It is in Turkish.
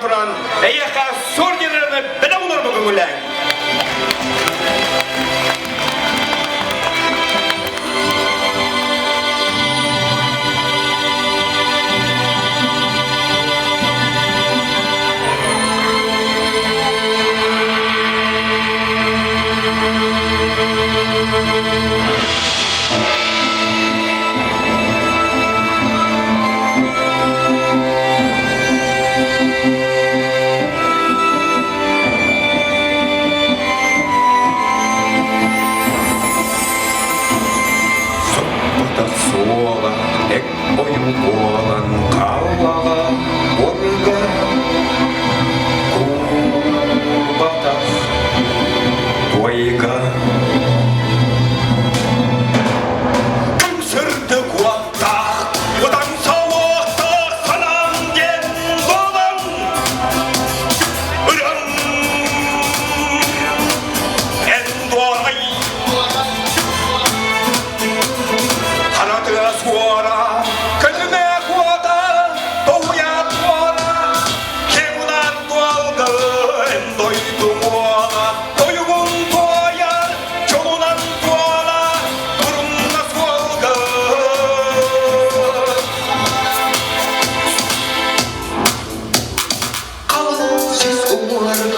Turan, eyaqa sorgilerini bile olur bugün ulan. Suola, ekkoju kuolan kauvala, orga, kuubata, poika. Sırtı kuatta, odan savohta salangen dolan. Ulan, en doğay. Haratı suara, közüne kuata, doğuya tuana, kemunan tualga, en doydu muana, doyugun tuaya, çoğunan tuala, durumna sualga. Kalın siz umarım